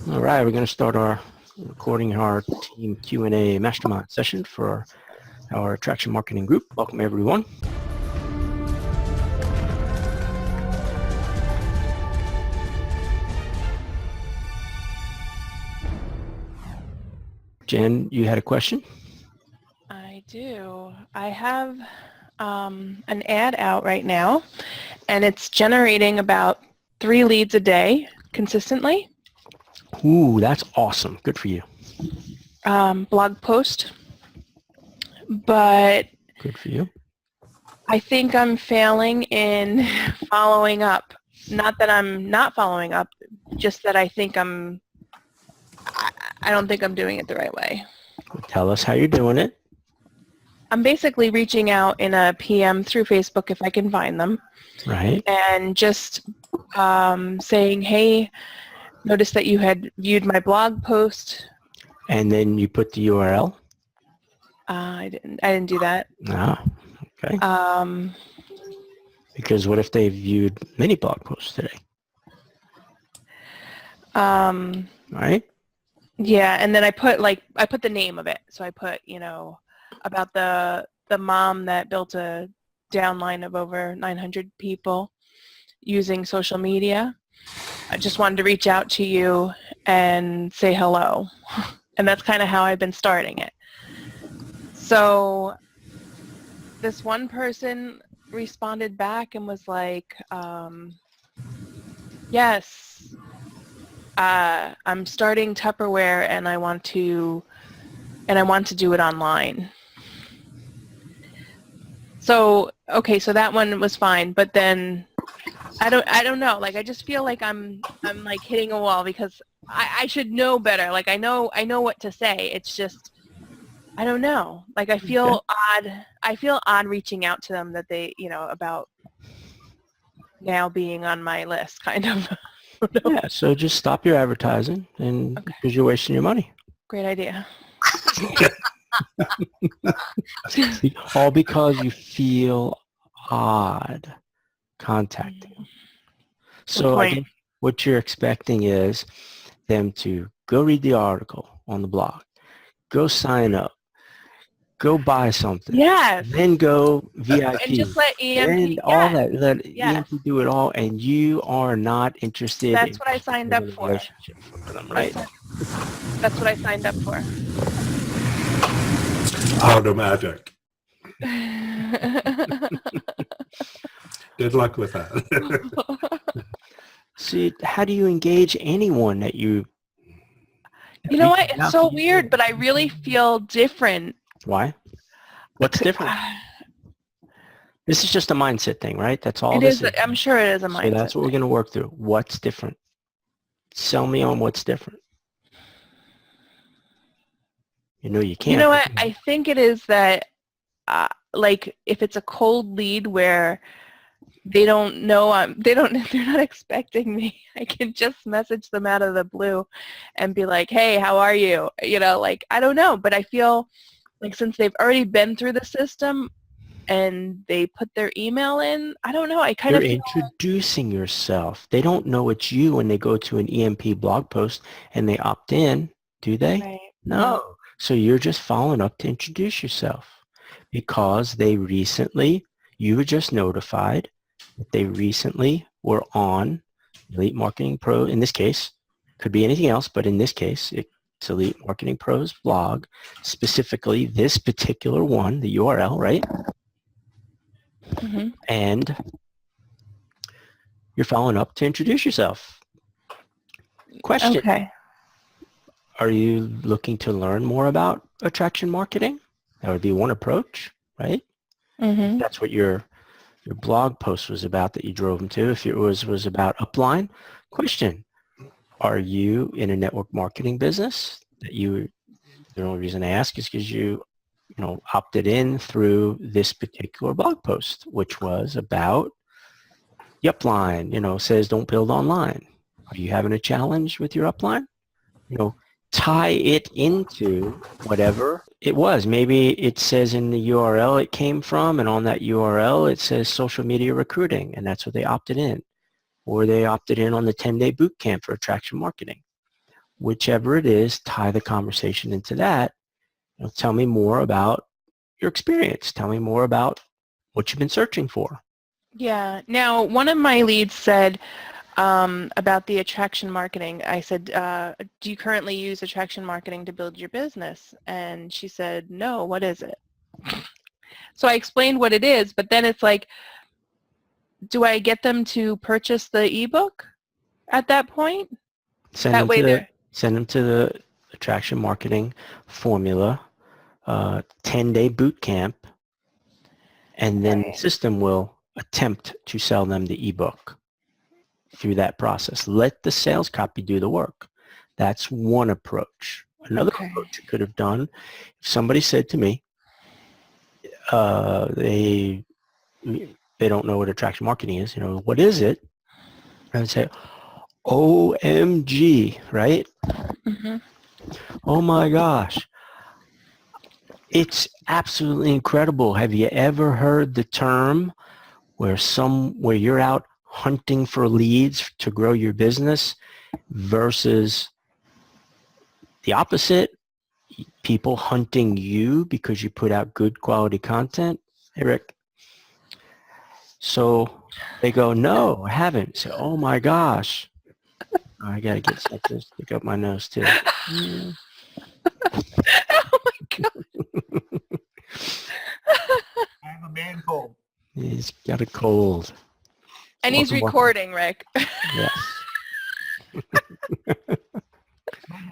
All right, we're going to start recording our team Q&A mastermind session for our attraction marketing group. Welcome everyone. Jen, you had a question? I do. I have an ad out right now, and it's generating about 3 leads a day consistently. Ooh, that's awesome. Good for you. Blog post. But good for you. I think I'm failing in following up. Not that I'm not following up, just that I think I don't think I'm doing it the right way. Tell us how you're doing it. I'm basically reaching out in a PM through Facebook if I can find them. Right. And just saying, hey, noticed that you had viewed my blog post. And then you put the URL? I didn't do that. Ah, okay. Because what if they viewed many blog posts today? Right? Yeah, and then I put the name of it. So I put, about the mom that built a downline of over 900 people using social media. I just wanted to reach out to you and say hello. And that's kind of how I've been starting it. So this one person responded back and was like, yes, I'm starting Tupperware and I want to do it online. So, okay, so that one was fine, but then I don't know. Like, I just feel like I'm like hitting a wall because I should know better. Like, I know what to say. It's just, I don't know. Like, I feel odd. I feel odd reaching out to them that they, about now being on my list, kind of. Yeah, so just stop your advertising and because you're wasting your money. Great idea. All because you feel odd contacting them. So I guess what you're expecting is them to go read the article on the blog, go sign up, go buy something, yes, then go VIP, and just let EMP, and all that. Let EMP do it all, and you are not interested. That's what I signed up for. Relationship with them, right? That's what I signed up for. Auto magic. Good luck with that. See, how do you engage anyone that you? You know what? It's so weird, but I really feel different. Why? What's different? This is just a mindset thing, right? That's all it this is. I'm sure it is a mindset. So that's what we're going to work through. What's different? Sell me on what's different. You can't. You know what? I think it is that, like, if it's a cold lead where they don't know, they're not expecting me, I can just message them out of the blue and be like, hey, how are you? Like, I don't know, but I feel like since they've already been through the system and they put their email in, I don't know, I kind of feel... introducing yourself. They don't know it's you when they go to an EMP blog post and they opt in, do they? Right. No. So you're just following up to introduce yourself because you were just notified that they recently were on Elite Marketing Pro. In this case, could be anything else, but in this case, it's Elite Marketing Pro's blog, specifically this particular one, the URL, right? Mm-hmm. And you're following up to introduce yourself. Question. Okay. Are you looking to learn more about attraction marketing? That would be one approach, right? Mm-hmm. That's what your blog post was about that you drove them to. If it was about upline, question, are you in a network marketing business? The only reason I ask is because you opted in through this particular blog post, which was about the upline, says don't build online. Are you having a challenge with your upline? Tie it into whatever it was. Maybe it says in the URL it came from, and on that URL it says social media recruiting, and that's what they opted in. Or they opted in on the 10-day boot camp for attraction marketing. whichever it is, tie the conversation into that. Tell me more about your experience. Tell me more about what you've been searching for. Yeah. Now, one of my leads said about the attraction marketing. I said, do you currently use attraction marketing to build your business? And she said, no, what is it? So I explained what it is, but then it's like, do I get them to purchase the ebook at that point? Send That way they're... them to the attraction marketing formula, 10-day boot camp, and then the system will attempt to sell them the ebook through that process. Let the sales copy do the work. That's one approach. Another approach you could have done, if somebody said to me, they don't know what attraction marketing is, what is it? I would say, OMG, right? Mm-hmm. Oh my gosh. It's absolutely incredible. Have you ever heard the term where you're out hunting for leads to grow your business versus the opposite, people hunting you because you put out good quality content? Hey, Rick. So they go, no, I haven't. Say, oh my gosh. I got to get something to stick up my nose too. Oh my God. I have a man cold. He's got a cold. And he's recording, Rick. Yes.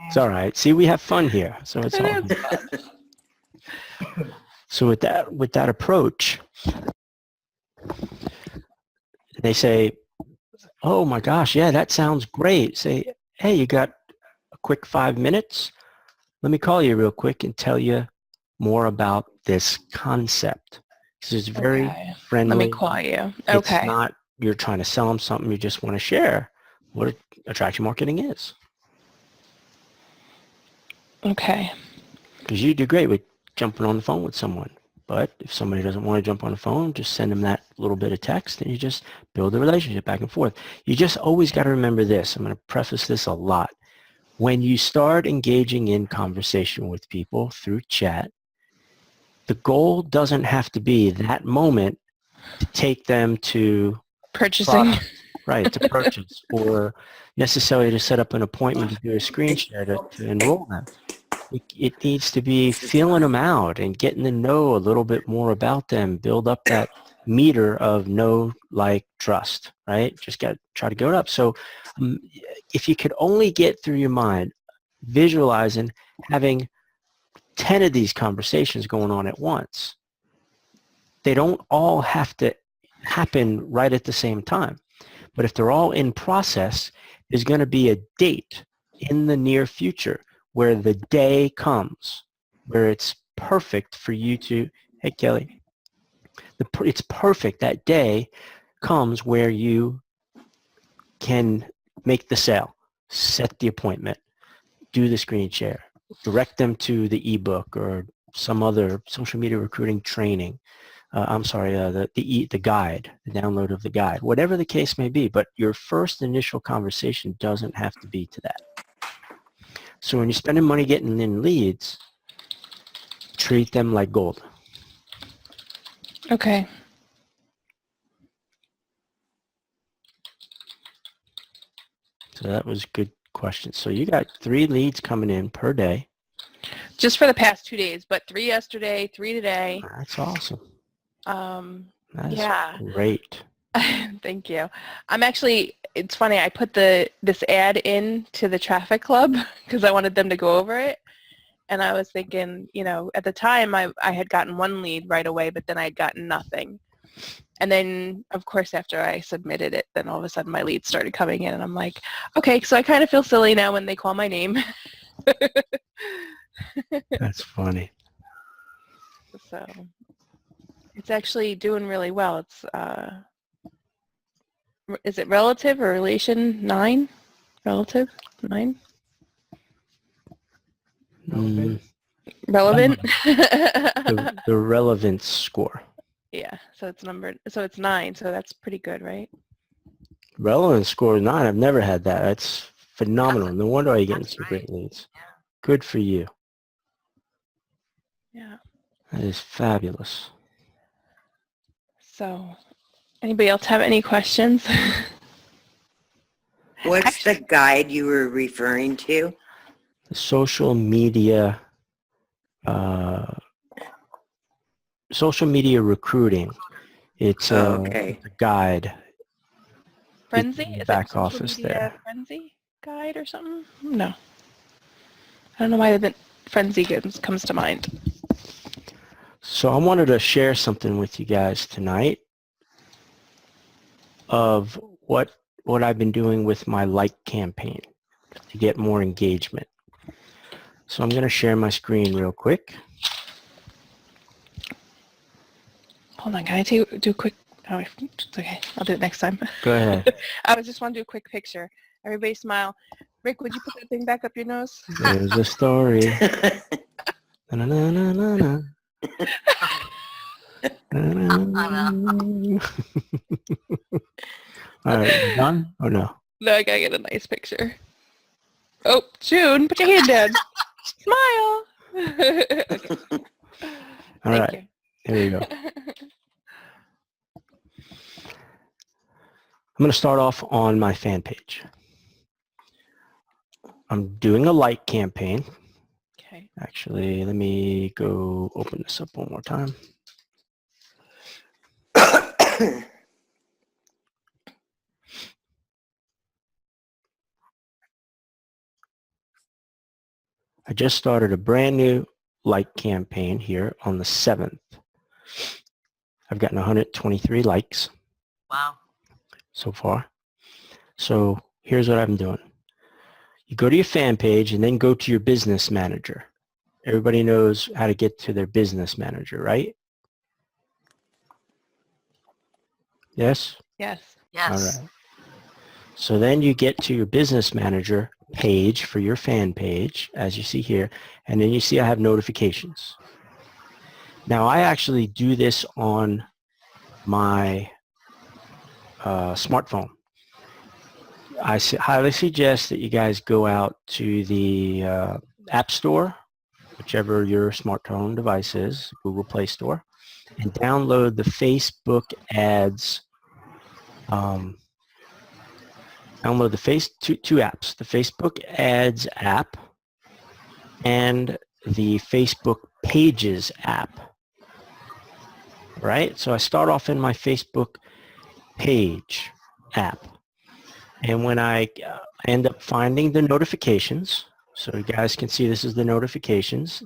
It's all right. See, we have fun here, so it's all good. So with that approach, they say, oh my gosh, yeah, that sounds great. Say, hey, you got a quick 5 minutes? Let me call you real quick and tell you more about this concept. This is very friendly. Let me call you. Okay. It's not you're trying to sell them something. You just want to share what attraction marketing is. Okay. Because you do great with jumping on the phone with someone. But if somebody doesn't want to jump on the phone, just send them that little bit of text and you just build a relationship back and forth. You just always got to remember this. I'm going to preface this a lot. When you start engaging in conversation with people through chat, the goal doesn't have to be that moment to take them to purchasing. Product, right, to purchase, or necessarily to set up an appointment to do a screen share to enroll them. It needs to be feeling them out and getting to know a little bit more about them, build up that meter of know, like, trust, right? Just got to try to go it up. So if you could only get through your mind visualizing having 10 of these conversations going on at once, they don't all have to happen right at the same time. But if they're all in process, there's going to be a date in the near future where the day comes where it's perfect for you to, hey, Kelly, it's perfect. That day comes where you can make the sale, set the appointment, do the screen share, direct them to the ebook or some other social media recruiting training. The guide, the download of the guide, whatever the case may be. But your first initial conversation doesn't have to be to that. So when you're spending money getting in leads, treat them like gold. Okay. So that was a good question. So you got 3 leads coming in per day. Just for the past 2 days, but 3 yesterday, 3 today. That's awesome. That's yeah. great. Thank you. I'm actually, it's funny, I put this ad in to the traffic club because I wanted them to go over it. And I was thinking, at the time I had gotten 1 lead right away, but then I had gotten nothing. And then, of course, after I submitted it, then all of a sudden my leads started coming in and I'm like, okay, so I kind of feel silly now when they call my name. That's funny. So it's actually doing really well. It's, is it relative or relation 9? Relative 9? Relevant? The relevance score. Yeah, so it's 9, so that's pretty good, right? Relevance score is 9. I've never had that. That's Phenomenal. No wonder why you're getting That's some right. great leads. Good for you. Yeah. That is fabulous. So, anybody else have any questions? What's the guide you were referring to? The social media recruiting. It's Oh, okay. a guide. Frenzy? It's in the Is it back social office media there. frenzy guide or something? No. I don't know why the frenzy comes to mind. So I wanted to share something with you guys tonight of what I've been doing with my like campaign to get more engagement. So I'm going to share my screen real quick. Hold on, can I do a quick? Oh, it's okay. I'll do it next time. Go ahead. I just want to do a quick picture. Everybody smile. Rick, would you put that thing back up your nose? There's a story. Na, na, na, na, na. All right, you done or no? No, I gotta get a nice picture. Oh, June, put your hand down. Smile. Okay. All Thank right, you. here we go. I'm going to start off on my fan page. I'm doing a like campaign. Okay. Actually, let me go open this up one more time. I just started a brand new like campaign here on the 7th. I've gotten 123 likes Wow. so far. So here's what I'm doing. You go to your fan page and then go to your business manager. Everybody knows how to get to their business manager, right? Yes? Yes. Yes. All right. So then you get to your business manager page for your fan page, as you see here, and then you see I have notifications. Now I actually do this on my smartphone. I highly suggest that you guys go out to the App Store, whichever your smartphone device is, Google Play Store, and download the Facebook ads. Download the two apps, the Facebook ads app and the Facebook pages app. Right? So I start off in my Facebook page app. And when I end up finding the notifications, so you guys can see this is the notifications,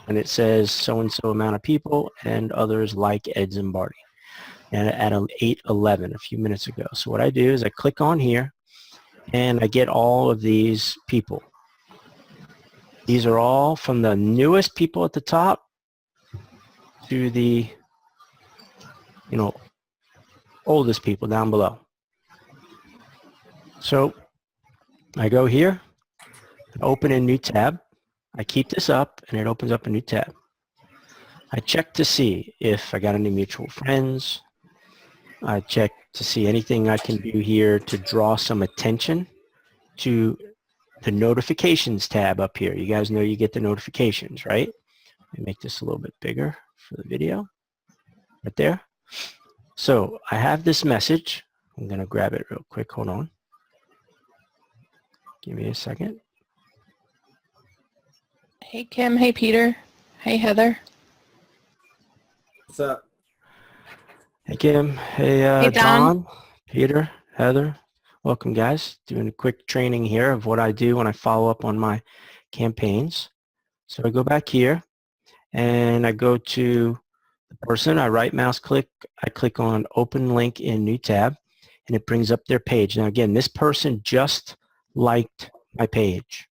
and it says so-and-so amount of people and others like Ed Zimbardi. And at 8:11 a few minutes ago. So what I do is I click on here and I get all of these people. These are all from the newest people at the top to the, oldest people down below. So I go here, open a new tab. I keep this up and it opens up a new tab. I check to see if I got any mutual friends. I check to see anything I can do here to draw some attention to the notifications tab up here. You guys know you get the notifications, right? Let me make this a little bit bigger for the video. Right there. So I have this message. I'm going to grab it real quick. Hold on. Give me a second. Hey, Kim. Hey, Peter. Hey, Heather. What's up? Hey, Kim. Hey, Hey, Don. John, Peter, Heather. Welcome, guys. Doing a quick training here of what I do when I follow up on my campaigns. So I go back here and I go to the person. I right mouse click. I click on open link in new tab and it brings up their page. Now, again, this person just liked my page.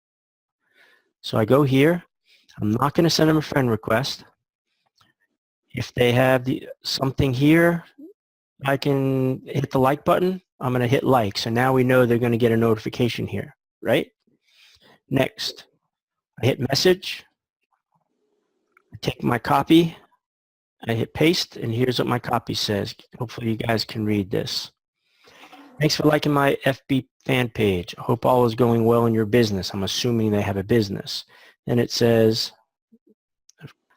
So I go here. I'm not going to send them a friend request. If they have something here, I can hit the like button. I'm going to hit like. So now we know they're going to get a notification here, right? Next, I hit message. I take my copy. I hit paste, and here's what my copy says. Hopefully you guys can read this. Thanks for liking my FB fan page. I hope all is going well in your business. I'm assuming they have a business. Then it says,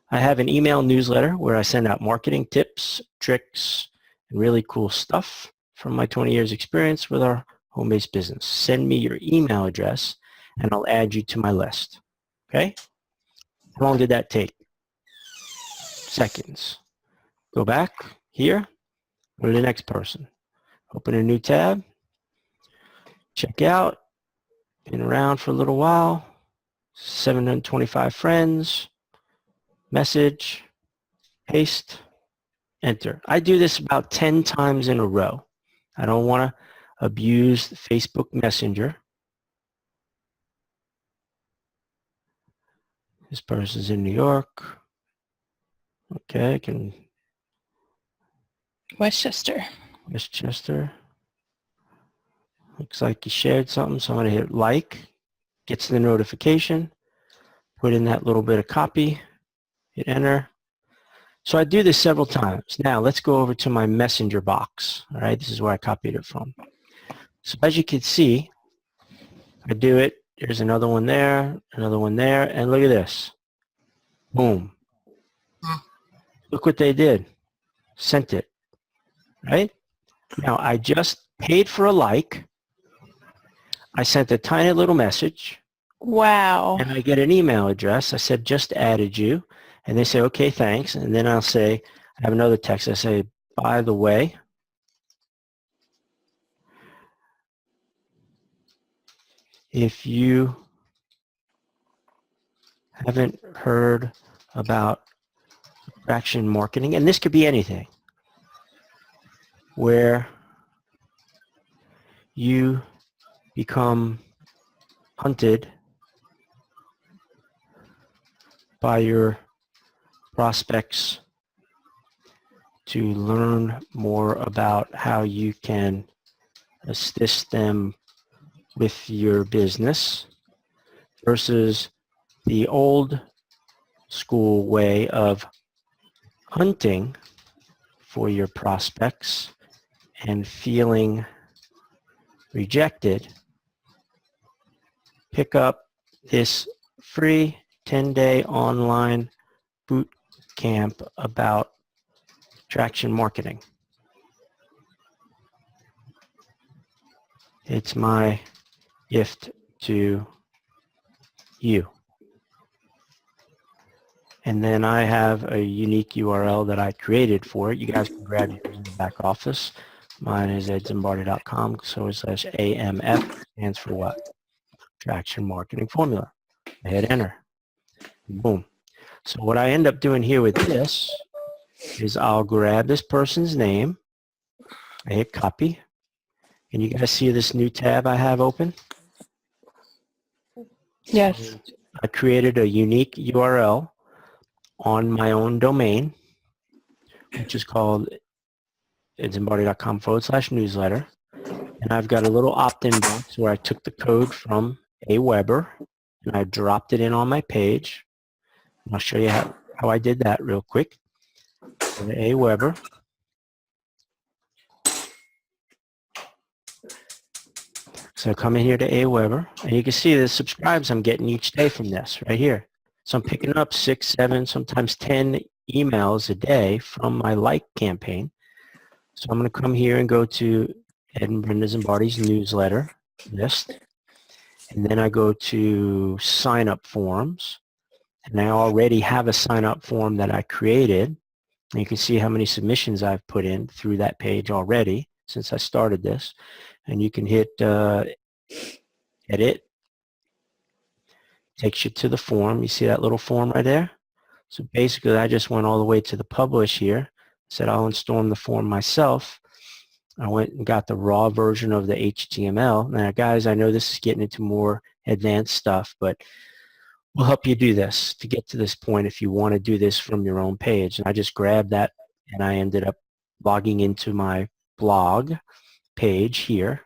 I have an email newsletter where I send out marketing tips, tricks, and really cool stuff from my 20 years experience with our home-based business. Send me your email address and I'll add you to my list. Okay? How long did that take? Seconds. Go back here, go to the next person. Open a new tab, check out, been around for a little while, 725 friends, message, paste, enter. I do this about 10 times in a row. I don't want to abuse Facebook Messenger. This person's in New York. Okay, I can Westchester. Westchester. Looks like you shared something, so I'm going to hit like. Gets the notification. Put in that little bit of copy. Hit enter. So I do this several times. Now let's go over to my messenger box. All right, this is where I copied it from. So as you can see, I do it. There's another one there, and look at this. Boom. Look what they did. Sent it. Right? Now I just paid for a like. I sent a tiny little message. Wow. And I get an email address. I said, just added you. And they say, okay, thanks. And then I'll say, I have another text. I say, by the way, if you haven't heard about attraction marketing, and this could be anything, where you become hunted by your prospects to learn more about how you can assist them with your business versus the old school way of hunting for your prospects and feeling rejected. Pick up this free 10-day online boot camp about attraction marketing. It's my gift to you. And then I have a unique URL that I created for it. You guys can grab yours in the back office. Mine is at Zimbardi.com/AMF. Stands for what? Attraction Marketing Formula. I hit enter. Boom. So what I end up doing here with this is I'll grab this person's name. I hit copy. And you guys see this new tab I have open? Yes. I created a unique URL on my own domain, which is called Zimbardi.com/newsletter. And I've got a little opt-in box where I took the code from Aweber and I dropped it in on my page. And I'll show you how I did that real quick. Go to Aweber. So come in here to Aweber, and you can see the subscribes I'm getting each day from this right here. So I'm picking up 6, 7, sometimes 10 emails a day from my like campaign. So I'm going to come here and go to Ed and Brenda Zimbardi's newsletter list. And then I go to sign up forms. And I already have a sign up form that I created. And you can see how many submissions I've put in through that page already since I started this. And you can hit edit. Takes you to the form. You see that little form right there? So basically I just went all the way to the publish here. Said I'll storm the form myself. I went and got the raw version of the HTML. Now guys, I know this is getting into more advanced stuff, but we'll help you do this to get to this point if you want to do this from your own page. And I just grabbed that and I ended up logging into my blog page here,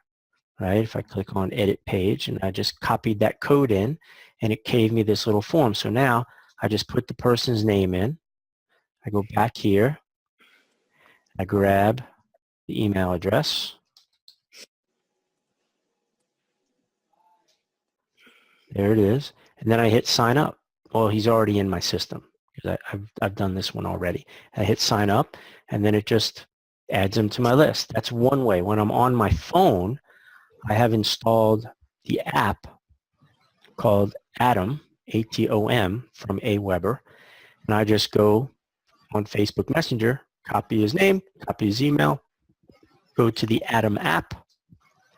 right? If I click on edit page, and I just copied that code in and it gave me this little form. So now I just put the person's name in. I go back here. I grab the email address. There it is. And then I hit sign up. Well, he's already in my system because I've done this one already. I hit sign up, and then it just adds him to my list. That's one way. When I'm on my phone, I have installed the app called Atom, A-T-O-M, from Aweber, and I just go on Facebook Messenger, copy his name, copy his email, go to the Atom app,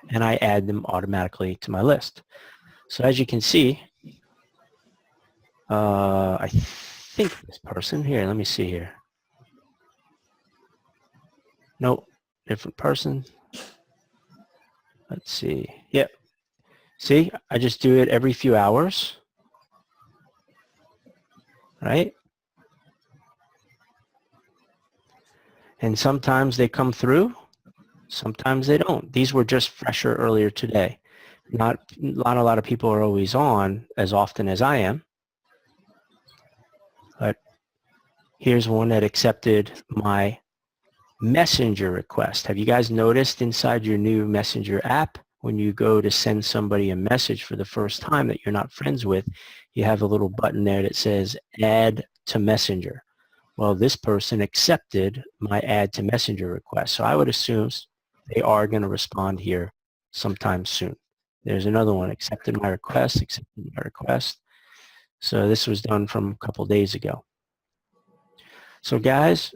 and I add them automatically to my list. So as you can see, I think this person here, let me see here. Nope, different person. Let's see. Yep. See, I just do it every few hours, right? And sometimes they come through, sometimes they don't. These were just fresher earlier today. Not a lot of people are always on as often as I am. But here's one that accepted my messenger request. Have you guys noticed inside your new messenger app, when you go to send somebody a message for the first time that you're not friends with, you have a little button there that says add to messenger. Well, this person accepted my add to messenger request. So I would assume they are going to respond here sometime soon. There's another one, accepted my request. So this was done from a couple days ago. So guys,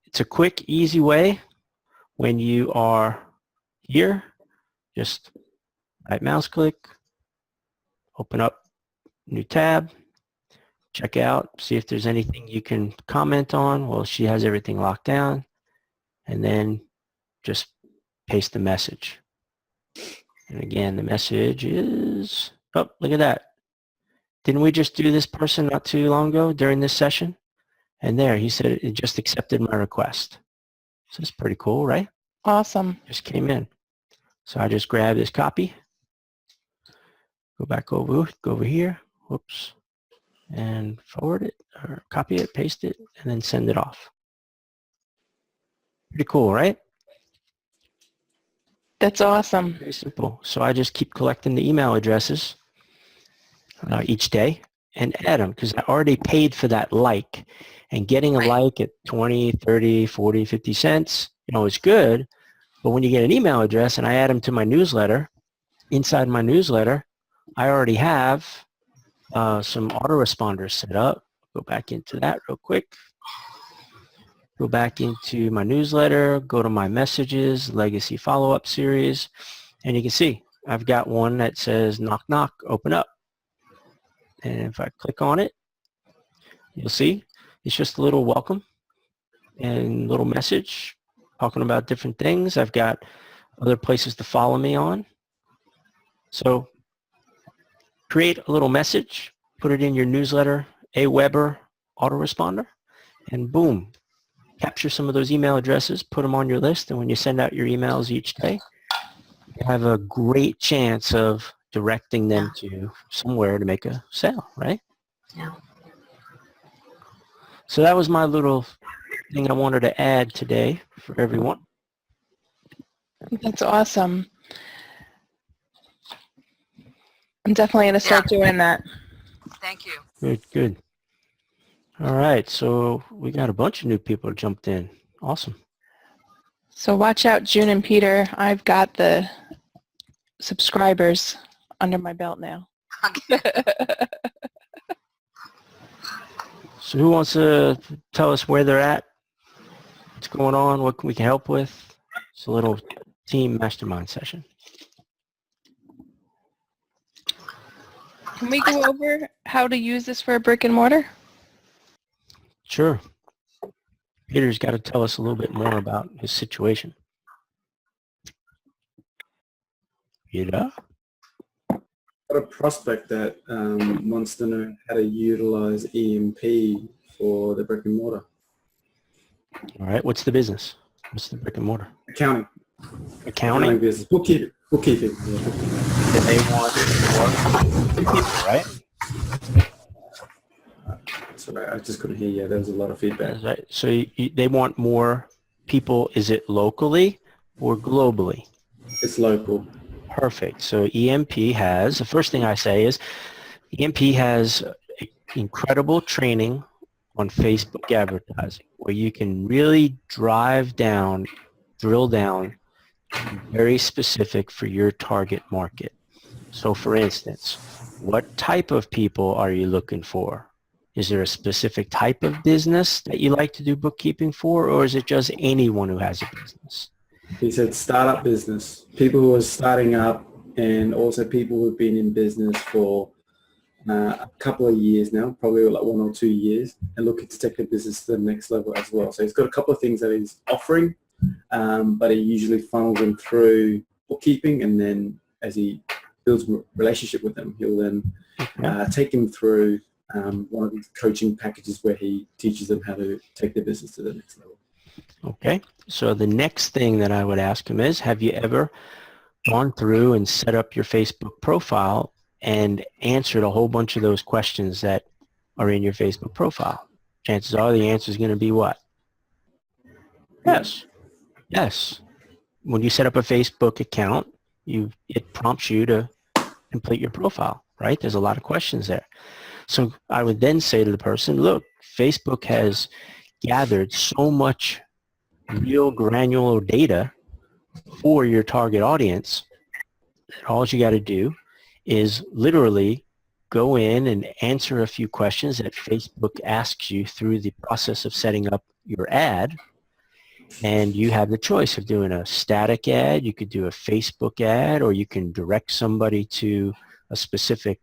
it's a quick, easy way when you are here. Just right mouse click, open up new tab, check out, see if there's anything you can comment on. Well, she has everything locked down, and then just paste the message. And again, the message is, oh, look at that. Didn't we just do this person not too long ago during this session? And there, he said it just accepted my request. So it's pretty cool, right? Awesome. Just came in. So I just grab this copy, go back over, go over here, whoops, and forward it, or copy it, paste it, and then send it off. Pretty cool, right? That's awesome. Very simple. So I just keep collecting the email addresses each day and add them because I already paid for that like. And getting a like at 20, 30, 40, 50 cents, you know, is good. But when you get an email address and I add them to my newsletter, inside my newsletter, I already have some autoresponders set up. Go back into that real quick. Go back into my newsletter, go to my messages, legacy follow-up series, and you can see I've got one that says knock, knock, open up. And if I click on it, you'll see it's just a little welcome and little message talking about different things. I've got other places to follow me on. So create a little message, put it in your newsletter, Aweber autoresponder, and boom, capture some of those email addresses, put them on your list, and when you send out your emails each day, you have a great chance of directing them to somewhere to make a sale, right? Yeah. So that was my little thing I wanted to add today for everyone. That's awesome. I'm definitely going to start doing that. Thank you. Good, good. All right, so we got a bunch of new people who jumped in. Awesome. So watch out, June and Peter. I've got the subscribers under my belt now. So who wants to tell us where they're at? What's going on? What we can help with? It's a little team mastermind session. Can we go over how to use this for a brick and mortar? Sure. Peter's got to tell us a little bit more about his situation. Peter? Got a prospect that wants to know how to utilize EMP for the brick and mortar. All right. What's the business? What's the brick and mortar? Accounting. Accounting? Business. Bookkeeping. Bookkeeping. Yeah. And they want more people, right? Sorry, I just couldn't hear you. There was a lot of feedback. That's right. So they want more people. Is it locally or globally? It's local. Perfect. So EMP has, the first thing I say is, EMP has incredible training on Facebook advertising where you can really drill down, very specific for your target market. So for instance, what type of people are you looking for? Is there a specific type of business that you like to do bookkeeping for, or is it just anyone who has a business? He said startup business, people who are starting up, and also people who've been in business for a couple of years now, probably like 1 or 2 years, and looking to take the business to the next level as well. So he's got a couple of things that he's offering, but he usually funnels them through bookkeeping, and then as he builds a relationship with them, he'll then take them through one of these coaching packages where he teaches them how to take their business to the next level. Okay, so the next thing that I would ask him is, have you ever gone through and set up your Facebook profile and answered a whole bunch of those questions that are in your Facebook profile? Chances are the answer is going to be what? Yes. Yes. When you set up a Facebook account, it prompts you to complete your profile, right? There's a lot of questions there. So I would then say to the person, look, Facebook has gathered so much real granular data for your target audience that all you got to do is literally go in and answer a few questions that Facebook asks you through the process of setting up your ad. And you have the choice of doing a static ad, you could do a Facebook ad, or you can direct somebody to a specific,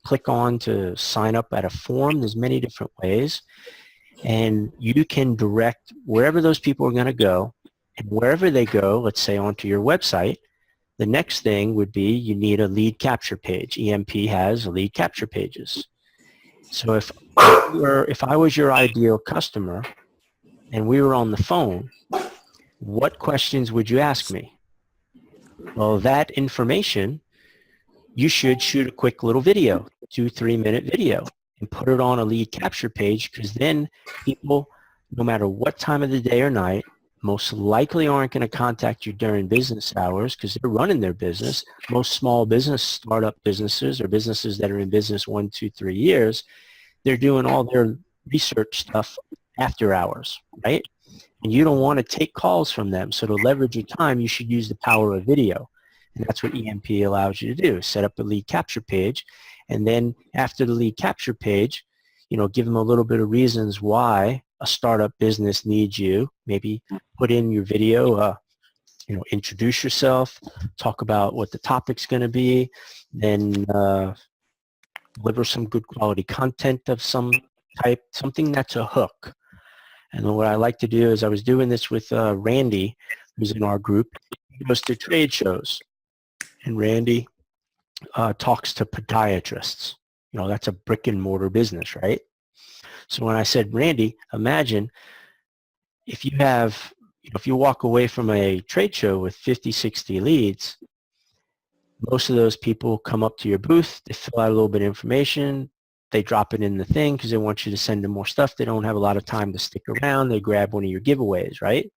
click on to sign up at a form. There's many different ways. And you can direct wherever those people are going to go. And wherever they go, let's say onto your website, the next thing would be you need a lead capture page. EMP has lead capture pages. So if I was your ideal customer and we were on the phone, what questions would you ask me? Well, that information, you should shoot a quick little video, 2-3 minute video, and put it on a lead capture page, because then people, no matter what time of the day or night, most likely aren't going to contact you during business hours because they're running their business. Most small business, startup businesses, or businesses that are in business 1, 2, 3 years, they're doing all their research stuff after hours, right? And you don't want to take calls from them. So to leverage your time, you should use the power of video. And that's what EMP allows you to do. Set up a lead capture page. And then after the lead capture page, give them a little bit of reasons why a startup business needs you. Maybe put in your video, introduce yourself, talk about what the topic's going to be, then deliver some good quality content of some type, something that's a hook. And then what I like to do is, I was doing this with Randy, who's in our group. He goes to trade shows, and Randy talks to podiatrists. That's a brick and mortar business, right? So when I said, Randy, imagine if you have, if you walk away from a trade show with 50, 60 leads, most of those people come up to your booth, they fill out a little bit of information, they drop it in the thing because they want you to send them more stuff. They don't have a lot of time to stick around. They grab one of your giveaways, right?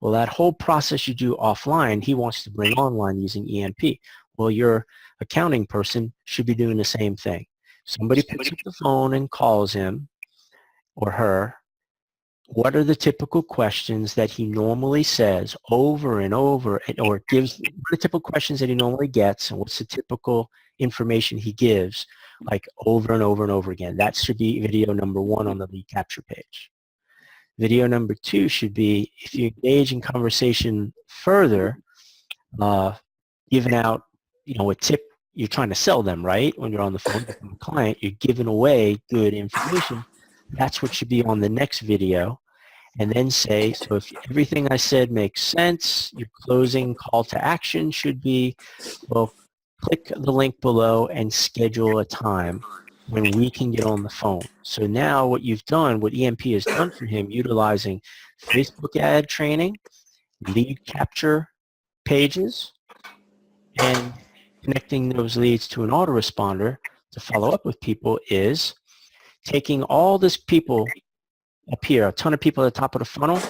Well, that whole process you do offline, he wants to bring online using EMP. Well, your accounting person should be doing the same thing. Somebody picks up the phone and calls him or her. What are the typical questions that he normally says over and over, or gives, what are the typical questions that he normally gets, and what's the typical information he gives, like over and over and over again? That should be video number 1 on the lead capture page. Video number 2 should be, if you engage in conversation further, giving out, a tip. You're trying to sell them, right? When you're on the phone with a client, you're giving away good information. That's what should be on the next video. And then say, so if everything I said makes sense, your closing call to action should be, well, click the link below and schedule a time when we can get on the phone. So now what you've done, what EMP has done for him, utilizing Facebook ad training, lead capture pages, and connecting those leads to an autoresponder to follow up with people, is taking all this people up here, a ton of people at the top of the funnel,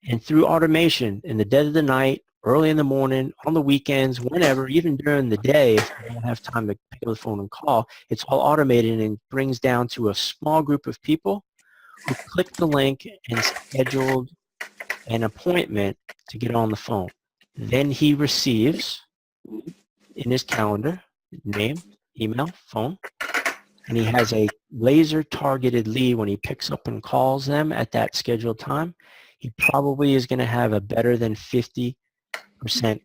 and through automation in the dead of the night early in the morning, on the weekends, whenever, even during the day, if you don't have time to pick up the phone and call, it's all automated and brings down to a small group of people who click the link and scheduled an appointment to get on the phone. Then he receives in his calendar, name, email, phone, and he has a laser targeted lead when he picks up and calls them at that scheduled time. He probably is going to have a better than 50%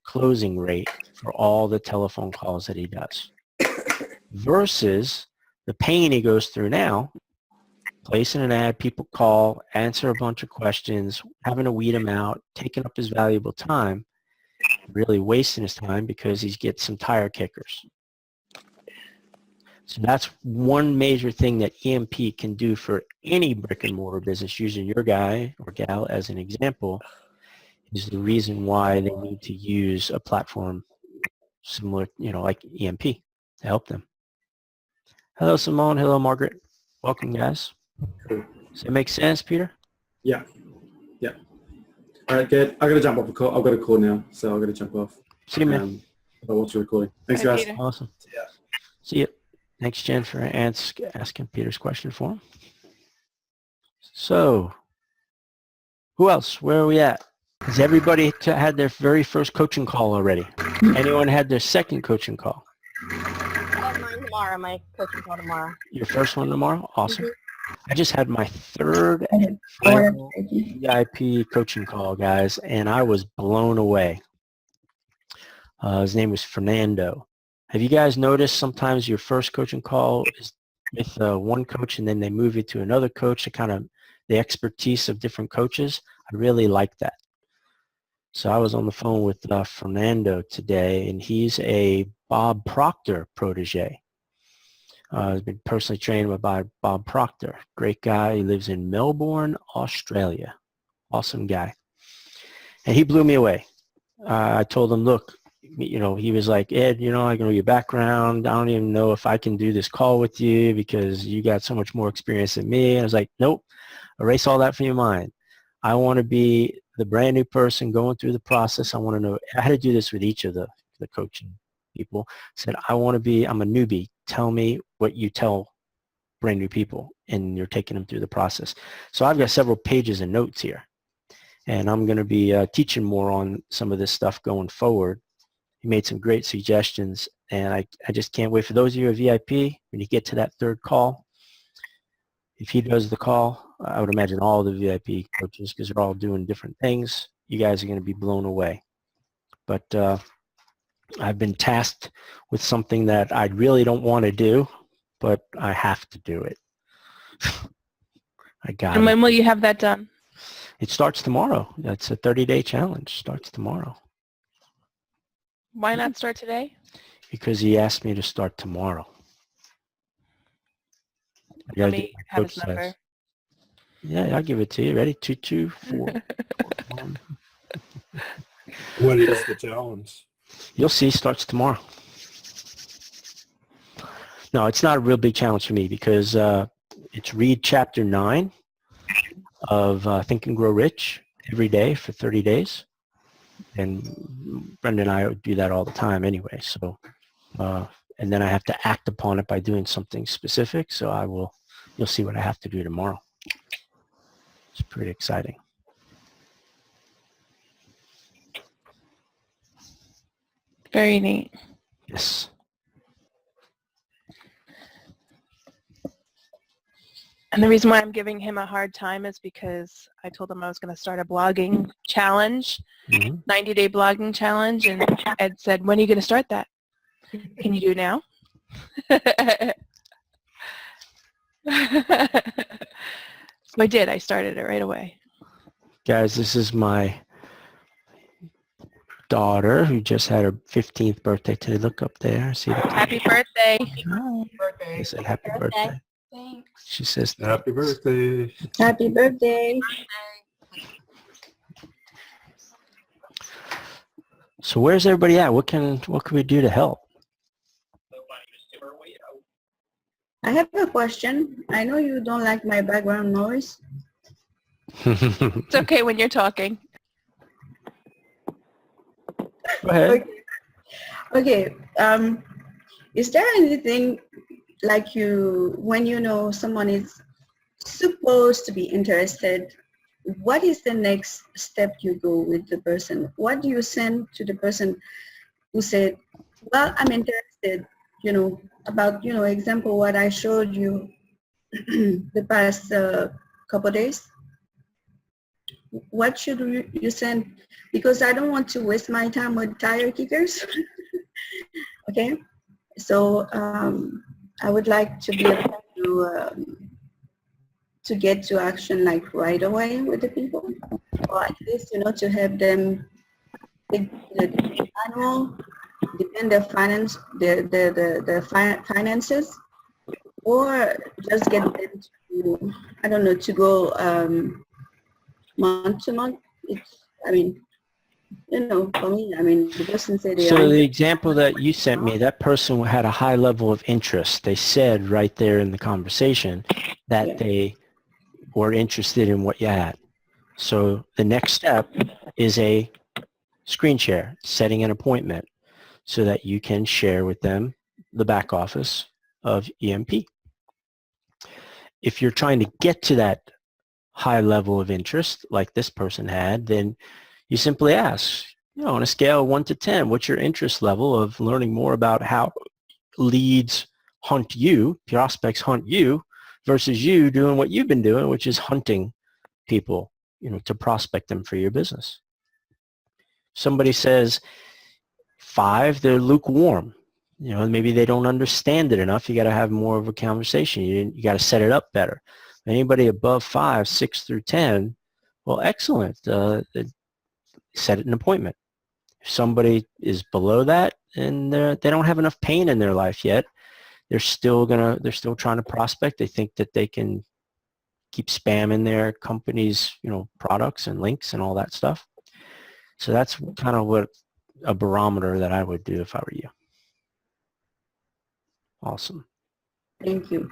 closing rate for all the telephone calls that he does. Versus the pain he goes through now, placing an ad, people call, answer a bunch of questions, having to weed them out, taking up his valuable time, really wasting his time because he gets some tire kickers. So that's one major thing that EMP can do for any brick and mortar business, using your guy or gal as an example, is the reason why they need to use a platform similar, like EMP to help them. Hello, Simone. Hello, Margaret. Welcome, guys. Does that make sense, Peter? Yeah. Yeah. All right, good. I got to jump off a call. I've got a call now, so I've got to jump off. See you, man. I'll watch the recording. Thanks, Bye, guys. Peter. Awesome. Yeah. See you. Thanks, Jen, for asking Peter's question for him. So, who else? Where are we at? Has everybody had their very first coaching call already? Anyone had their second coaching call? I have mine tomorrow, my coaching call tomorrow. Your first one tomorrow? Awesome. I just had my third I had final 4 VIP coaching call, guys, and I was blown away. His name was Fernando. Have you guys noticed sometimes your first coaching call is with one coach and then they move you to another coach to kind of the expertise of different coaches? I really like that. So I was on the phone with Fernando today, and he's a Bob Proctor protege. He's been personally trained by Bob Proctor. Great guy. He lives in Melbourne, Australia. Awesome guy. And he blew me away. I told him, look, he was like, Ed, I know your background. I don't even know if I can do this call with you because you got so much more experience than me. And I was like, nope, erase all that from your mind. I want to be the brand new person going through the process. I want to know. I had to do this with each of the coaching people. I said, I'm a newbie. Tell me what you tell brand new people, and you're taking them through the process. So I've got several pages of notes here, and I'm going to be teaching more on some of this stuff going forward. He made some great suggestions, and I just can't wait. For those of you at VIP, when you get to that third call, if he does the call, I would imagine all the VIP coaches, because they're all doing different things, you guys are going to be blown away. But I've been tasked with something that I really don't want to do, but I have to do it. I got it. And when will you have that done? It starts tomorrow. That's a 30-day challenge. Starts tomorrow. Why not start today? Because he asked me to start tomorrow. I gotta Let do me what have coach his number. says. Yeah, I'll give it to you. Ready? 22441. What is the challenge? You'll see. Starts tomorrow. No, it's not a real big challenge for me because it's read chapter 9 of Think and Grow Rich every day for 30 days. And Brenda and I do that all the time anyway. So, and then I have to act upon it by doing something specific. So you'll see what I have to do tomorrow. It's pretty exciting. Very neat. Yes. And the reason why I'm giving him a hard time is because I told him I was going to start a blogging challenge, 90-day blogging challenge, and Ed said, when are you going to start that? Can you do it now? So I did. I started it right away. Guys, this is my daughter who just had her 15th birthday today. Look up there. See the Happy birthday. Birthday. I said happy birthday. Thanks. She says Happy birthday. Happy birthday. So where's everybody at? What can we do to help? I have a question. I know you don't like my background noise. It's okay when you're talking. Go ahead. Okay. Is there anything like when you know someone is supposed to be interested, what is the next step you go with the person? What do you send to the person who said, well, I'm interested, about, example, what I showed you the past couple days? What should you send? Because I don't want to waste my time with tire kickers. Okay, so I would like to be able to get to action like right away with the people, or at least to have them take the annual, depend their finance, the finances, or just get them to, I don't know, to go month to month. It's, for me, the person said they So are. the example that you sent me, that person had a high level of interest. They said right there in the conversation that Yeah. they were interested in what you had. So the next step is a screen share, setting an appointment so that you can share with them the back office of EMP. If you're trying to get to that high level of interest like this person had, then you simply ask, on a scale of 1 to 10, what's your interest level of learning more about how leads hunt you, prospects hunt you, versus you doing what you've been doing, which is hunting people, to prospect them for your business. Somebody says 5, they're lukewarm. Maybe they don't understand it enough. You got to have more of a conversation. You got to set it up better. Anybody above 5, 6 through 10, well, excellent. Set an appointment. If somebody is below that and they don't have enough pain in their life yet, they're still trying to prospect. They think that they can keep spamming their company's, products and links and all that stuff. So that's kind of what a barometer that I would do if I were you. Awesome. Thank you.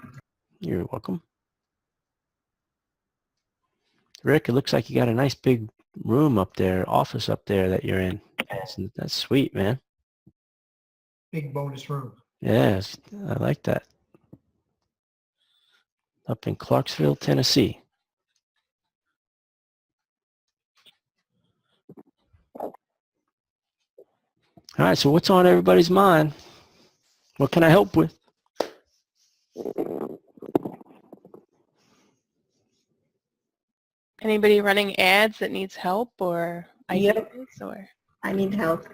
You're welcome. Rick, it looks like you got a nice big room up there, office up there that you're in. That's sweet, man. Big bonus room. Yes, I like that. Up in Clarksville, Tennessee. All right, so what's on everybody's mind? What can I help with? Anybody running ads that needs help or ideas or? I need help.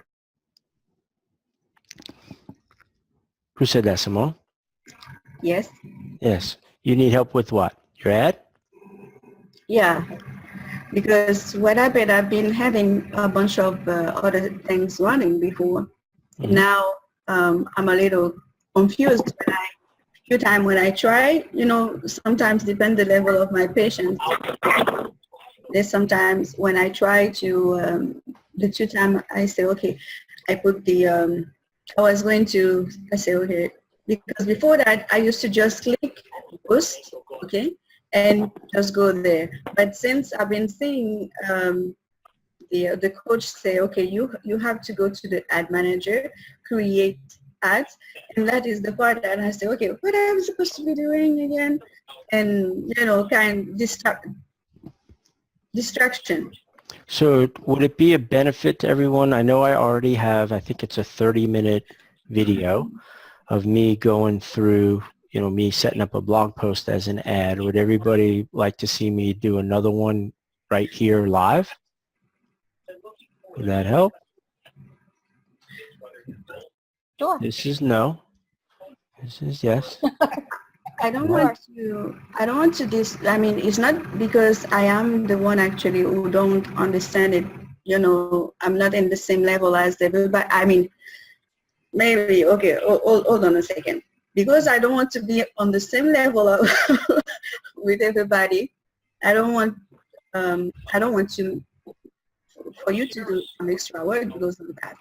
Who said that, Simone? Yes. Yes. You need help with what? Your ad? Yeah. Because what happened, I've been having a bunch of other things running before. Mhm. Now I'm a little confused. Few times when I try, sometimes depend the level of my patience. There's sometimes when I try to, the 2 times I say, okay, I put the, I say, okay, because before that I used to just click post, okay, and just go there. But since I've been seeing the coach say, okay, you have to go to the ad manager, create ads, and that is the part that I say, okay, what am I supposed to be doing again? And kind of distraction. So would it be a benefit to everyone? I know I already have, I think it's a 30-minute video of me going through, me setting up a blog post as an ad. Would everybody like to see me do another one right here live? Would that help? Sure. This is no. This is yes. I don't want to it's not because I am the one actually who don't understand it. I'm not in the same level as everybody. Maybe, okay, hold on a second. Because I don't want to be on the same level of with everybody. I don't want to for you to do some extra work because of that.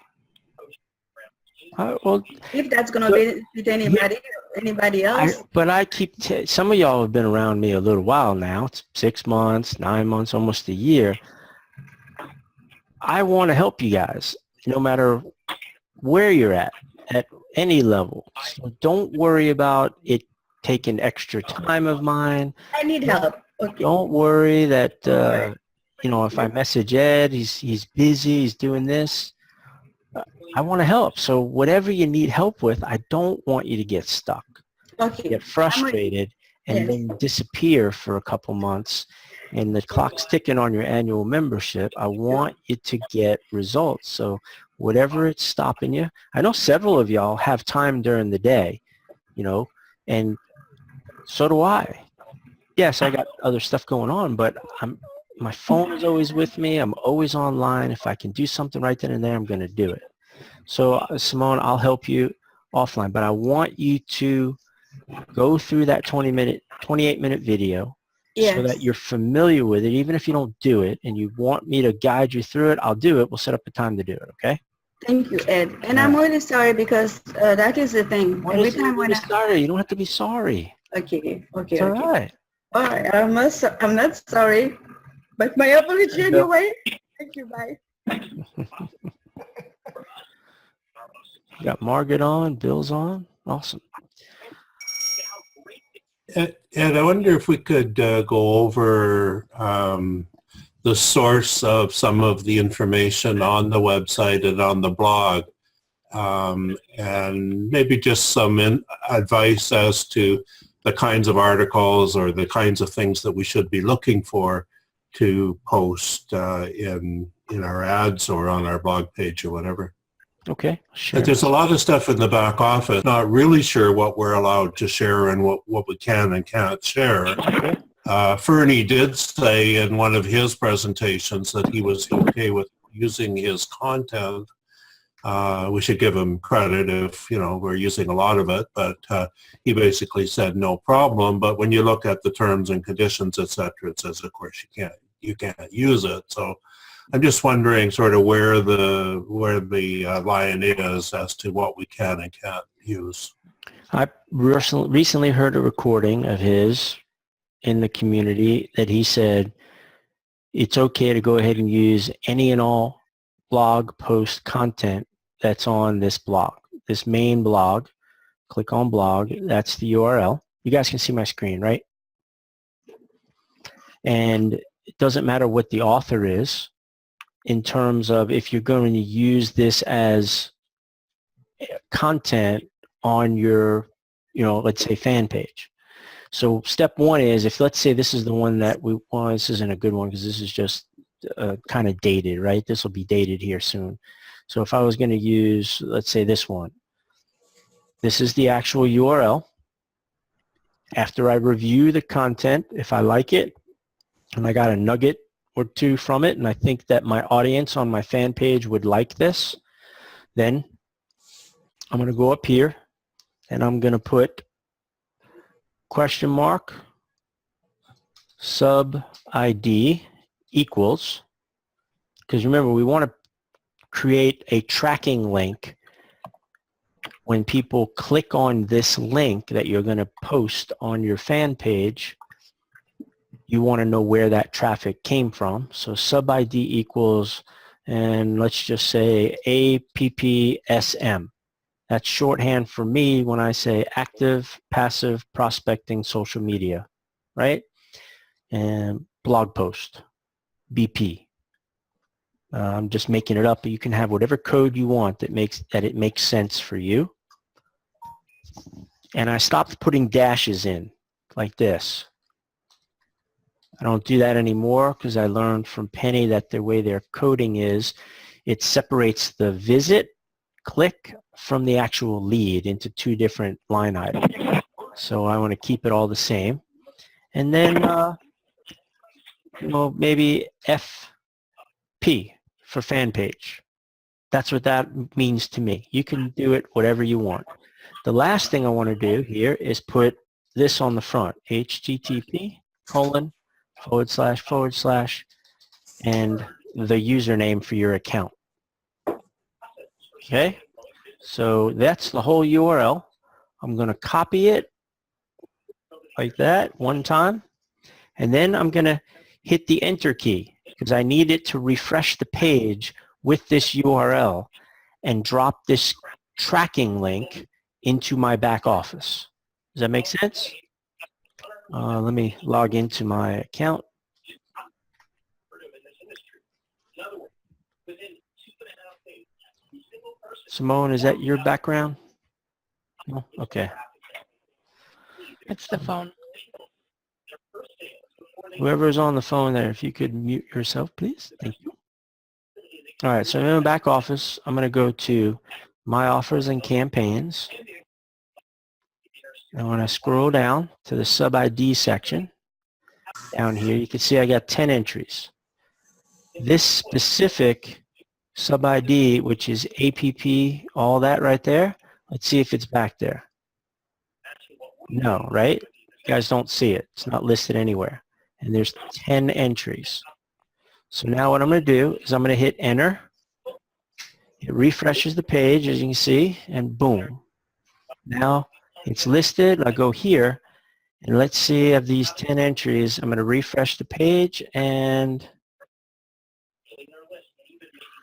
Well, If that's going to benefit anybody else. But I keep, some of y'all have been around me a little while now. It's 6 months, 9 months, almost a year. I want to help you guys. no matter where you're at any level. So don't worry about it taking extra time of mine. I need help. Okay. Don't worry that, you know, if I message Ed, he's busy, he's doing this. I want to help. So whatever you need help with, I don't want you to get stuck, Okay. get frustrated, and Yes. then disappear for a couple months. And the clock's ticking on your annual membership. I want you to get results. So whatever it's stopping you, I know several of y'all have time during the day, you know, and so do I. Yes, I got other stuff going on, but my phone is always with me. I'm always online. If I can do something right then and there, I'm going to do it. So Simone, I'll help you offline, but I want you to go through that 28-minute video so that Yes. you're familiar with it. Even if you don't do it and you want me to guide you through it, I'll do it. We'll set up a time to do it, okay? Thank you, Ed. And I'm really sorry because that is the thing. Every time when sorry, you don't have to be sorry. Okay. It's all right. All right. I'm not sorry, but my apology anyway. Thank you. Bye. You got Margaret on, Bill's on. Awesome. And I wonder if we could go over the source of some of the information on the website and on the blog, and maybe just some advice as to the kinds of articles or the kinds of things that we should be looking for to post in our ads or on our blog page or whatever. Okay, sure. But there's a lot of stuff in the back office, not really sure what we're allowed to share and what we can and can't share. Fernie did say in one of his presentations that he was okay with using his content. We should give him credit if, you know, we're using a lot of it, but he basically said no problem. But when you look at the terms and conditions, et cetera, it says, of course, you can't use it. So I'm just wondering sort of where the line is as to what we can and can't use. I recently heard a recording of his in the community that he said it's okay to go ahead and use any and all blog post content that's on this blog, this main blog. Click on blog. That's the URL. You guys can see my screen, right? And it doesn't matter what the author is in terms of if you're going to use this as content on your, you know, let's say fan page. So step one is, if let's say this is the one that well, this isn't a good one because this is just kind of dated, right? This will be dated here soon. So if I was going to use, let's say this one, this is the actual URL. After I review the content, if I like it, and I got a nugget or two from it, and I think that my audience on my fan page would like this, then I'm going to go up here and I'm going to put question mark sub ID equals, because remember we want to create a tracking link. When people click on this link that you're going to post on your fan page, you want to know where that traffic came from. So sub ID equals, and let's just say APPSM. That's shorthand for me when I say active, passive, prospecting, social media, right? And blog post, BP. I'm just making it up, but you can have whatever code you want that it makes sense for you. And I stopped putting dashes in like this. I don't do that anymore because I learned from Penny that the way their coding is, it separates the visit click from the actual lead into two different line items. So I want to keep it all the same. And then, you know, maybe FP for fan page. That's what that means to me. You can do it whatever you want. The last thing I want to do here is put this on the front, http:// and the username for your account. Okay, so that's the whole URL. I'm going to copy it like that one time, and then I'm going to hit the enter key because I need it to refresh the page with this URL and drop this tracking link into my back office. Does that make sense? Let me log into my account. Simone, is that your background? No? Okay. It's the phone. Whoever's on the phone there, if you could mute yourself, please. Thank you. All right, so in the back office, I'm going to go to My Offers and Campaigns. And when I scroll down to the sub-ID section, down here, you can see I got 10 entries. This specific sub-ID, which is APP, all that right there, let's see if it's back there. No, right? You guys don't see it. It's not listed anywhere. And there's 10 entries. So now what I'm going to do is I'm going to hit enter. It refreshes the page, as you can see, and boom. Now it's listed. I go here, and let's see of these 10 entries. I'm going to refresh the page, and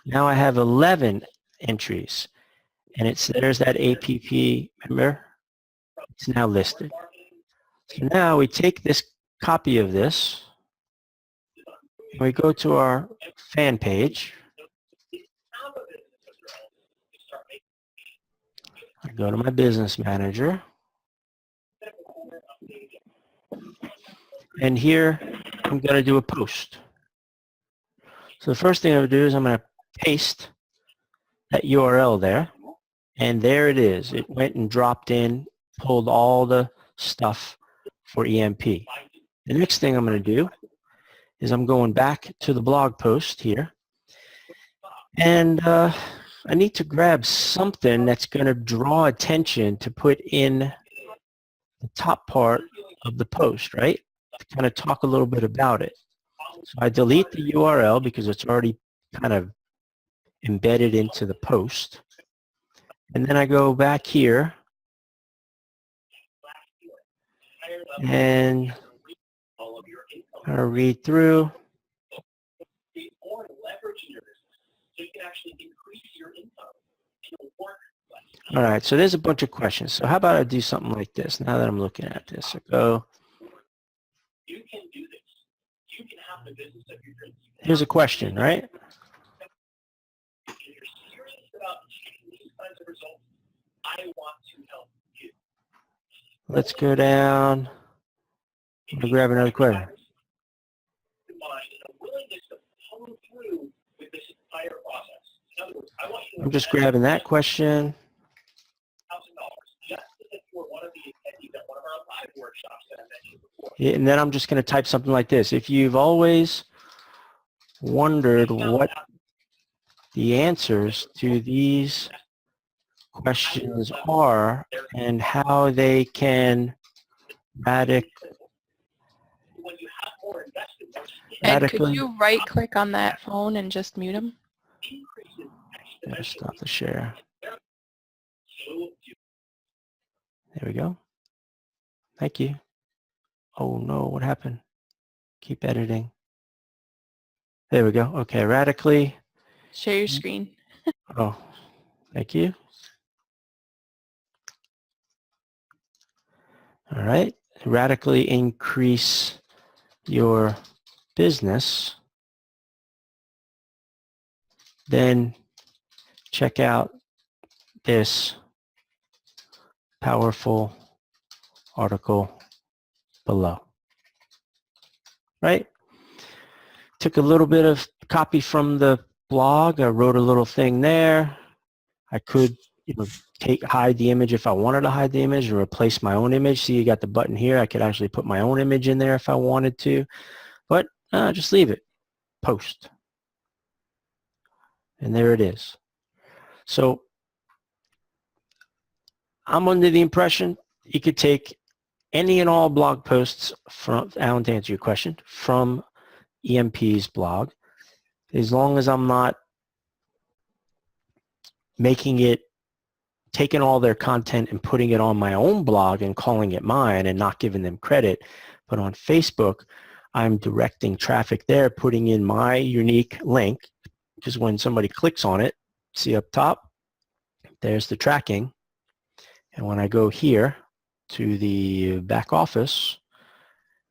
now I have 11 entries. And there's that APP, remember? It's now listed. So now we take this copy of this, and we go to our fan page. I go to my business manager. And here, I'm going to do a post. So the first thing I'm going to do is I'm going to paste that URL there. And there it is. It went and dropped in, pulled all the stuff for EMP. The next thing I'm going to do is I'm going back to the blog post here. And I need to grab something that's going to draw attention to put in the top part of the post, right? To kind of talk a little bit about it. So I delete the URL because it's already kind of embedded into the post. And then I go back here and I read through. All right, so there's a bunch of questions. So how about I do something like this now that I'm looking at this? So go. Here's a question, right? Let's go down. I'm going to grab another question. I'm just grabbing that question. And then I'm just going to type something like this. If you've always wondered what the answers to these questions are and how they can radically... And could you right-click on that phone and just mute him? Stop the share. There we go. Thank you. Oh no, what happened? Keep editing. There we go. Okay, radically. Share your screen. Oh, thank you. All right. Radically increase your business. Then check out this powerful article below. Right? Took a little bit of copy from the blog. I wrote a little thing there. I could hide the image if I wanted to hide the image and replace my own image. See, you got the button here. I could actually put my own image in there if I wanted to. But just leave it. Post. And there it is. So I'm under the impression you could take any and all blog posts from, Alan, to answer your question, from EMP's blog, as long as I'm not making it, taking all their content and putting it on my own blog and calling it mine and not giving them credit. But on Facebook, I'm directing traffic there, putting in my unique link because when somebody clicks on it, see up top, there's the tracking. And when I go here to the back office,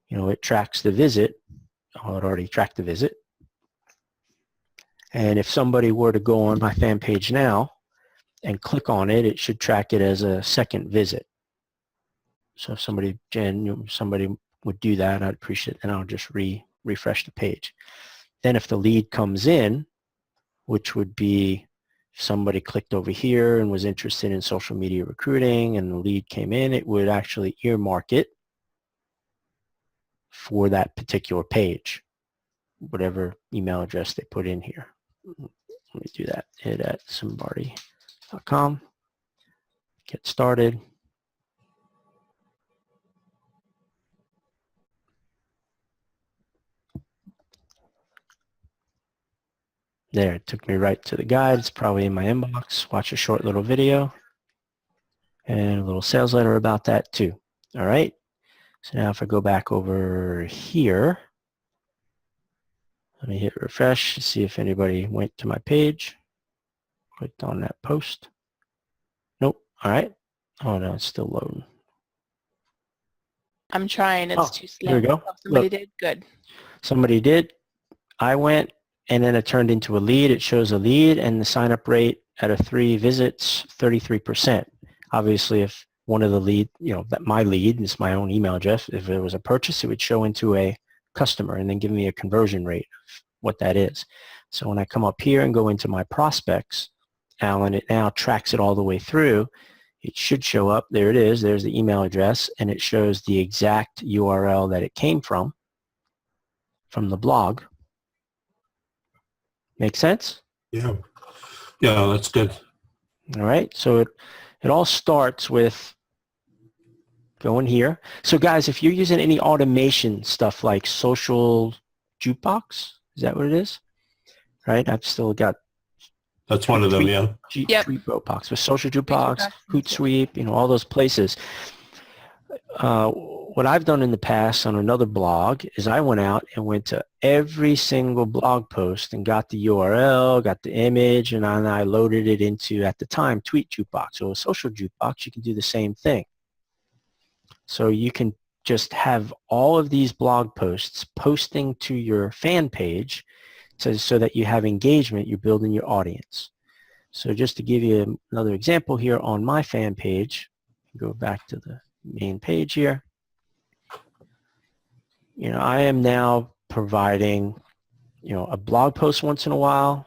it tracks the visit. Oh, it already tracked the visit. And if somebody were to go on my fan page now and click on it, it should track it as a second visit. So if somebody would do that, I'd appreciate it. And I'll just refresh the page. Then if the lead comes in, which would be if somebody clicked over here and was interested in social media recruiting and the lead came in, it would actually earmark it for that particular page, whatever email address they put in here. Let me do that. Hit at Zimbardi.com. Get started. There, it took me right to the guide. It's probably in my inbox. Watch a short little video and a little sales letter about that too. All right. So now if I go back over here, let me hit refresh to see if anybody went to my page. Clicked on that post. Nope. All right. Oh no, it's still loading. I'm trying. It's too slow. Here we go. Oh, somebody Look. did. Good. Somebody did. I went, and then it turned into a lead. It shows a lead, and the sign-up rate out of 3 visits, 33%. Obviously, if one of the lead, that my lead is my own email address, if it was a purchase, it would show into a customer and then give me a conversion rate of what that is. So when I come up here and go into my prospects, Alan, it now tracks it all the way through. It should show up. There it is. There's the email address, and it shows the exact URL that it came from the blog. Make sense? Yeah. Yeah, that's good. All right. So it all starts with going here. So guys, if you're using any automation stuff like social jukebox, is that what it is? Right? I've still got That's one of them, yeah. Yep. Tweetbox with social jukebox, Jukebox. Hootsuite, all those places. What I've done in the past on another blog is I went out and went to every single blog post and got the URL, got the image, and then I loaded it into, at the time, Tweet Jukebox. So a social jukebox, you can do the same thing. So you can just have all of these blog posts posting to your fan page so that you have engagement, you're building your audience. So just to give you another example here on my fan page, go back to the main page here. I am now providing, a blog post once in a while.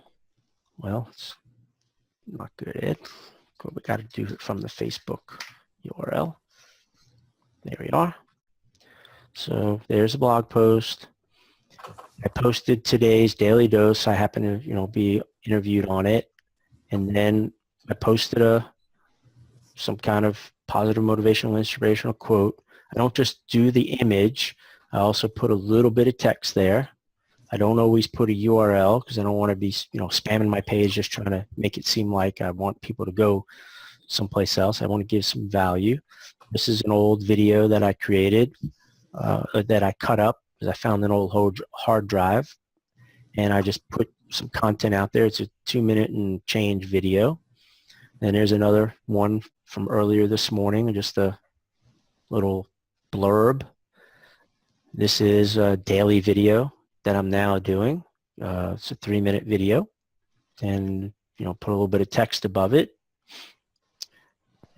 Well, it's not good at it. We got to do it from the Facebook URL. There we are. So there's a blog post. I posted today's daily dose. I happen to, be interviewed on it. And then I posted some kind of positive, motivational, inspirational quote. I don't just do the image. I also put a little bit of text there. I don't always put a URL because I don't want to be, spamming my page just trying to make it seem like I want people to go someplace else. I want to give some value. This is an old video that I created, that I cut up because I found an old hard drive, and I just put some content out there. It's a 2-minute and change video. And there's another one from earlier this morning, just a little blurb. This is a daily video that I'm now doing. It's a 3-minute video, and put a little bit of text above it,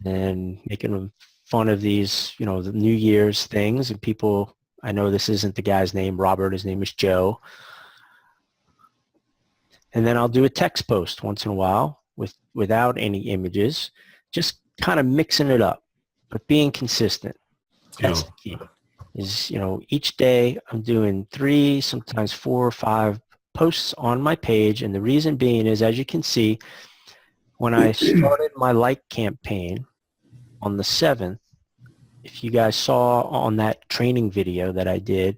and making fun of these, the New Year's things. And people, I know this isn't the guy's name, Robert. His name is Joe. And then I'll do a text post once in a while without any images, just kind of mixing it up, but being consistent. That's the key. Is, each day I'm doing 3, sometimes 4 or 5 posts on my page. And the reason being is, as you can see, when I started my like campaign on the 7th, if you guys saw on that training video that I did,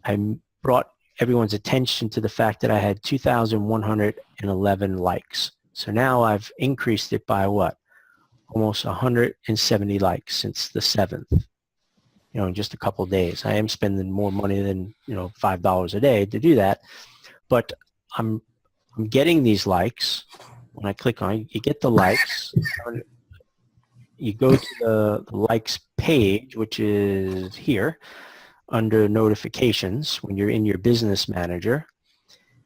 I brought everyone's attention to the fact that I had 2,111 likes. So now I've increased it by what? Almost 170 likes since the 7th. In just a couple of days. I am spending more money than, $5 a day to do that, but I'm I'm getting these likes. When I click on it, you get the likes. You go to the likes page, which is here under notifications when you're in your business manager.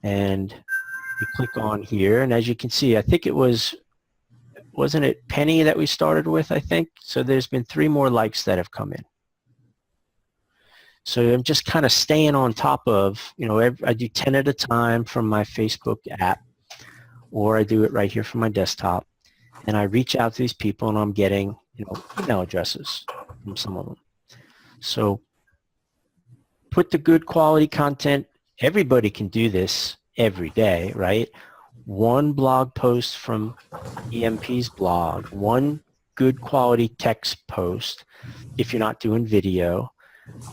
And you click on here. And as you can see, I think it wasn't it Penny that we started with, I think? So there's been 3 more likes that have come in. So I'm just kind of staying on top of, I do 10 at a time from my Facebook app, or I do it right here from my desktop. And I reach out to these people and I'm getting, email addresses from some of them. So put the good quality content. Everybody can do this every day, right? 1 blog post from EMP's blog, 1 good quality text post if you're not doing video.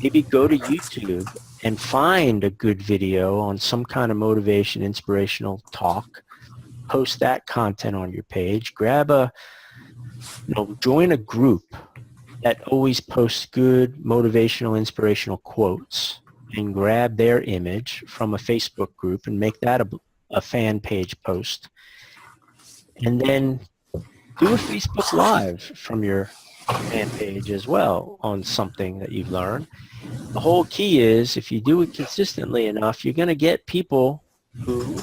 Maybe go to YouTube and find a good video on some kind of motivation, inspirational talk. Post that content on your page. Grab join a group that always posts good motivational, inspirational quotes, and grab their image from a Facebook group and make that a fan page post. And then do a Facebook Live from your fan page as well on something that you've learned. The whole key is if you do it consistently enough, you're going to get people who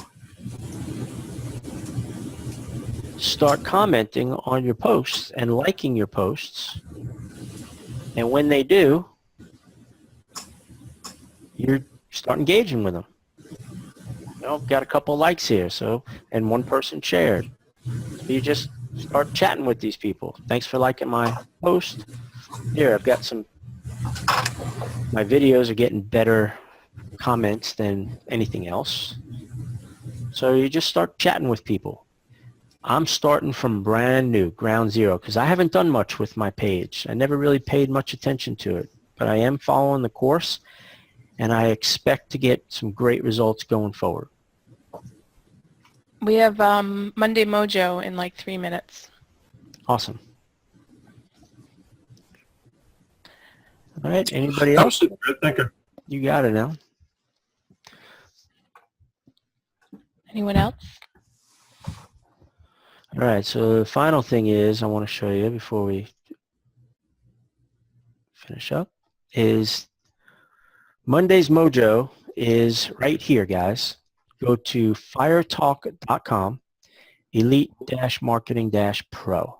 start commenting on your posts and liking your posts. And when they do, you start engaging with them. Got a couple likes here, and 1 person shared. So you just start chatting with these people. Thanks for liking my post. Here, I've got my videos are getting better comments than anything else. So you just start chatting with people. I'm starting from brand new, ground zero, because I haven't done much with my page. I never really paid much attention to it, but I am following the course, and I expect to get some great results going forward. We have Monday Mojo in like 3 minutes. Awesome. All right, anybody else? Thank you. You got it now. Anyone else? All right, so the final thing is I want to show you before we finish up is Monday's Mojo is right here, guys. Go to firetalk.com, elite-marketing-pro.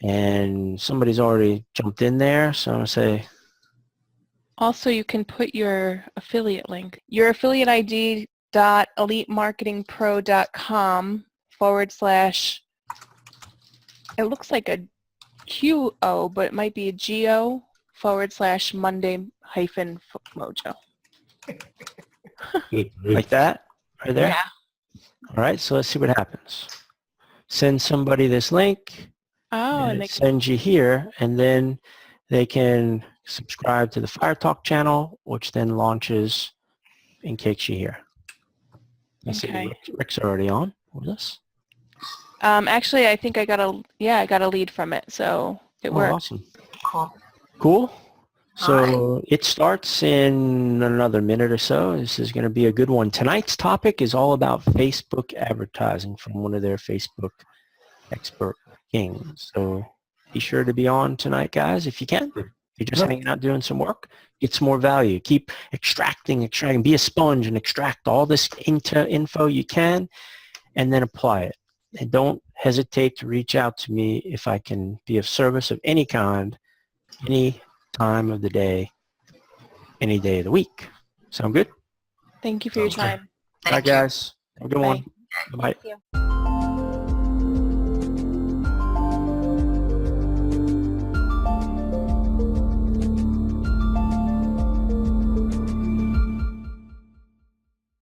And somebody's already jumped in there, so I'm going to say... Also, you can put your affiliate link. Your affiliate ID .elitemarketingpro.com / it looks like a QO, but it might be a GO / Monday-Mojo. Like that? Right there? Yeah. All right, so let's see what happens. Send somebody this link. Oh, and and it sends you here, and then they can subscribe to the Fire Talk channel, which then launches and kicks you here. I see Rick's already on with us. Actually, I think I got a lead from it, so it worked. Awesome. Cool. Cool. So it starts in another minute or so. This is going to be a good one. Tonight's topic is all about Facebook advertising from one of their Facebook expert kings. So be sure to be on tonight, guys, if you can. If you're just hanging out doing some work, get some more value. Keep extracting. Be a sponge and extract all this info you can, and then apply it. And don't hesitate to reach out to me if I can be of service of any kind, any time of the day, any day of the week. Sound good? Thank you for your time. Bye, guys. Have a good one. Bye. Thank you.